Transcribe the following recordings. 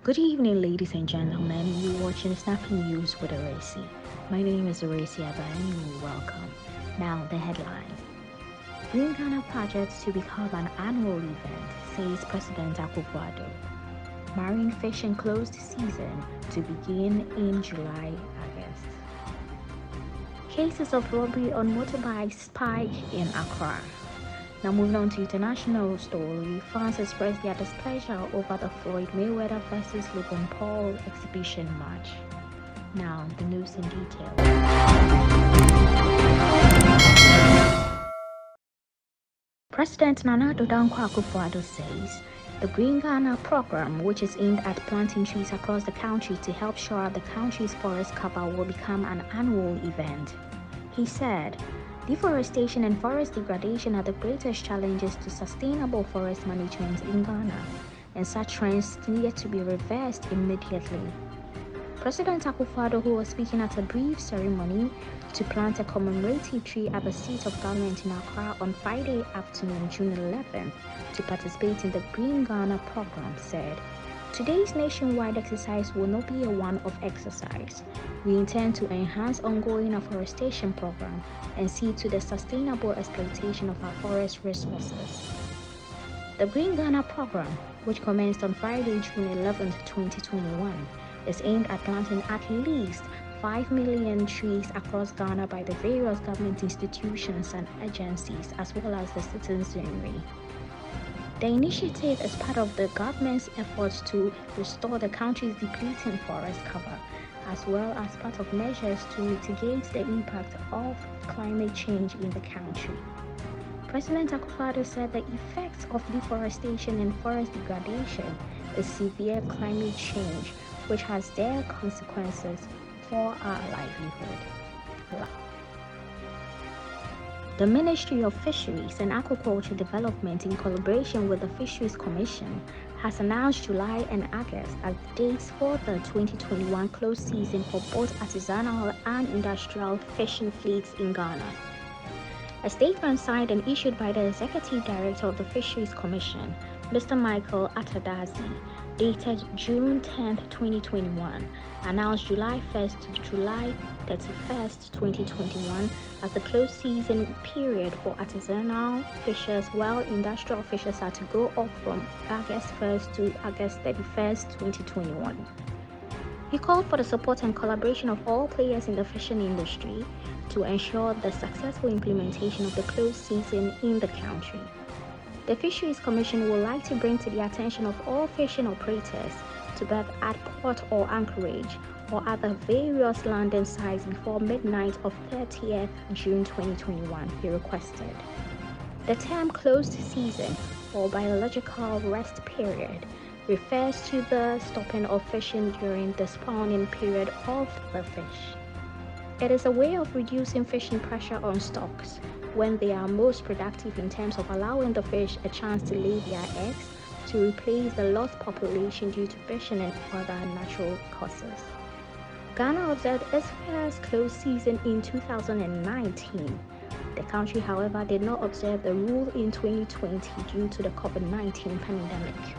Good evening, ladies and gentlemen. You're watching Snappy News with Eracy. My name is Eracy and you're welcome. Now, the headlines. Green Ghana projects to become an annual event, says President Akufo-Addo. Marine fishing closed season to begin in July-August. Cases of robbery on motorbikes spike in Accra. Now moving on to international story, fans expressed their displeasure over the Floyd Mayweather vs Logan Paul exhibition match. Now the news in detail. President Akufo-Addo says the Green Ghana program, which is aimed at planting trees across the country to help shore up the country's forest cover, will become an annual event. He said, deforestation and forest degradation are the greatest challenges to sustainable forest management in Ghana, and such trends need to be reversed immediately. President Akufo-Addo, who was speaking at a brief ceremony to plant a commemorative tree at the seat of government in Accra on Friday afternoon, June 11th, to participate in the Green Ghana program, said, "Today's nationwide exercise will not be a one-off exercise. We intend to enhance ongoing afforestation program and see to the sustainable exploitation of our forest resources." The Green Ghana program, which commenced on Friday, June 11, 2021, is aimed at planting at least 5 million trees across Ghana by the various government institutions and agencies, as well as the citizenry. The initiative is part of the government's efforts to restore the country's depleting forest cover, as well as part of measures to mitigate the impact of climate change in the country. President Akufo-Addo said the effects of deforestation and forest degradation is severe climate change, which has dire consequences for our livelihood. The Ministry of Fisheries and Aquaculture Development, in collaboration with the Fisheries Commission, has announced July and August as dates for the 2021 close season for both artisanal and industrial fishing fleets in Ghana. A statement signed and issued by the Executive Director of the Fisheries Commission, Mr. Michael Atadazi, dated June 10, 2021, announced July 1st to July 31st, 2021 as the close season period for artisanal fishers, while industrial fishers are to go off from August 1st to August 31st, 2021. He called for the support and collaboration of all players in the fishing industry to ensure the successful implementation of the closed season in the country. The Fisheries Commission would like to bring to the attention of all fishing operators to berth at port or anchorage or other various landing sites before midnight of 30th June 2021, he requested. The term closed season or biological rest period refers to the stopping of fishing during the spawning period of the fish. It is a way of reducing fishing pressure on stocks when they are most productive in terms of allowing the fish a chance to lay their eggs to replace the lost population due to fishing and other natural causes. Ghana observed its first closed season in 2019. The country, however, did not observe the rule in 2020 due to the COVID-19 pandemic.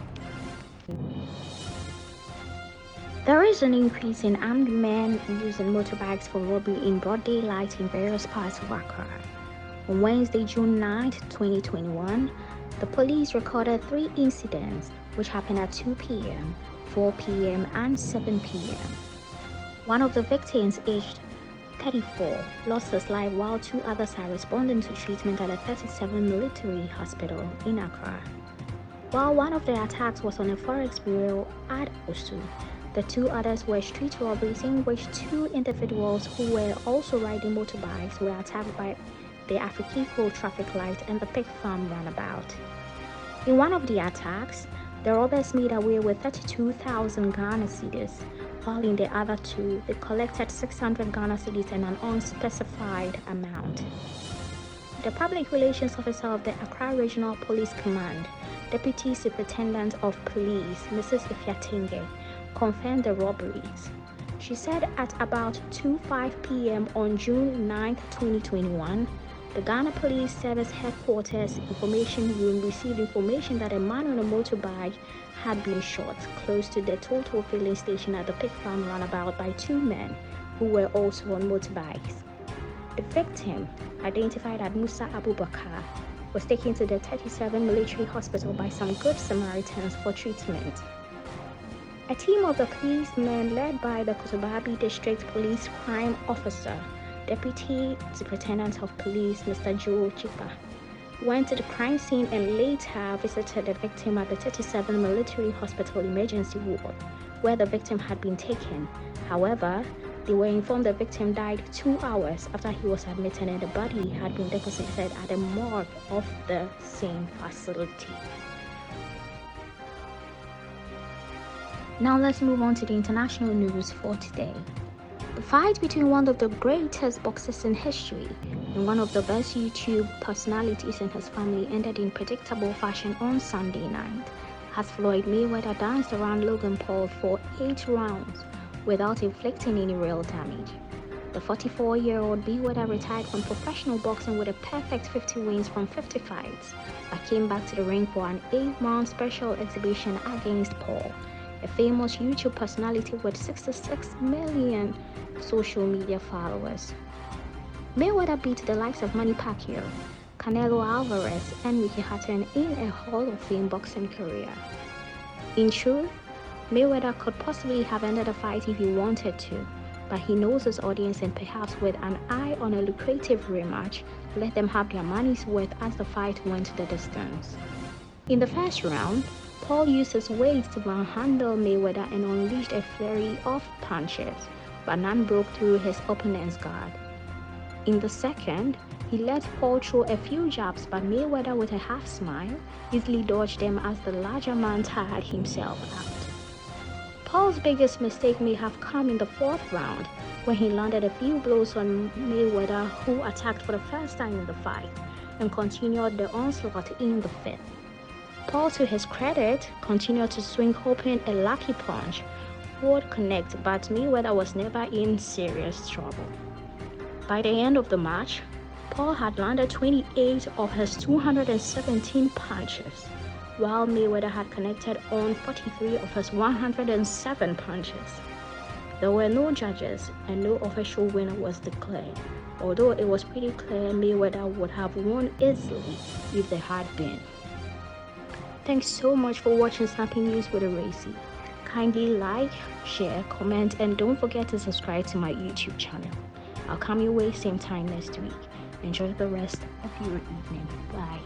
There is an increase in armed men using motorbikes for robbery in broad daylight in various parts of Accra. On Wednesday, June 9, 2021, the police recorded 3 incidents which happened at 2 p.m., 4 p.m., and 7 p.m. One of the victims, aged 34, lost his life while 2 others are responding to treatment at a 37 military hospital in Accra. While one of the attacks was on a forex bureau at Osu, the 2 others were street robberies in which 2 individuals who were also riding motorbikes were attacked by the Afrikiko traffic light and the pig farm runabout. In one of the attacks, the robbers made away with 32,000 Ghana cedis, while in the other 2, they collected 600 Ghana cedis and an unspecified amount. The Public Relations Officer of the Accra Regional Police Command, Deputy Superintendent of Police, Mrs. Ifyatenge, confirmed the robberies. She said at about 2:05 p.m. on June 9, 2021, The Ghana Police Service Headquarters Information Room received information that a man on a motorbike had been shot close to the Total filling station at the Pig Farm roundabout by two men who were also on motorbikes. The victim, identified as Musa Abubakar, was taken to the 37 military hospital by some Good Samaritans for treatment. A team of the policemen led by the Kotobabi District Police Crime Officer, Deputy Superintendent of Police Mr. Joe Chipa, went to the crime scene and later visited the victim at the 37 Military Hospital Emergency Ward, where the victim had been taken. However, they were informed the victim died 2 hours after he was admitted and the body had been deposited at the morgue of the same facility. Now let's move on to the international news for today. The fight between one of the greatest boxers in history and one of the best YouTube personalities and his family ended in predictable fashion on Sunday night, as Floyd Mayweather danced around Logan Paul for 8 rounds without inflicting any real damage. The 44-year-old Mayweather retired from professional boxing with a perfect 50 wins from 50 fights, but came back to the ring for an 8-round special exhibition against Paul, a famous YouTube personality with 66 million social media followers. Mayweather beat the likes of Manny Pacquiao, Canelo Alvarez, and Ricky Hatton in a Hall of Fame boxing career. In truth, Mayweather could possibly have ended the fight if he wanted to, but he knows his audience and perhaps with an eye on a lucrative rematch, let them have their money's worth as the fight went the distance. In the first round, Paul used his weight to manhandle Mayweather and unleashed a flurry of punches, but none broke through his opponent's guard. In the second, he let Paul throw a few jabs, but Mayweather, with a half smile, easily dodged them as the larger man tired himself out. Paul's biggest mistake may have come in the fourth round, when he landed a few blows on Mayweather, who attacked for the first time in the fight, and continued the onslaught in the fifth. Paul, to his credit, continued to swing, hoping a lucky punch would connect, but Mayweather was never in serious trouble. By the end of the match, Paul had landed 28 of his 217 punches, while Mayweather had connected on 43 of his 107 punches. There were no judges and no official winner was declared, although it was pretty clear Mayweather would have won easily if there had been. Thanks so much for watching Snappy News with Racy. Kindly like, share, comment, and don't forget to subscribe to my YouTube channel. I'll come your way same time next week. Enjoy the rest of your evening. Bye.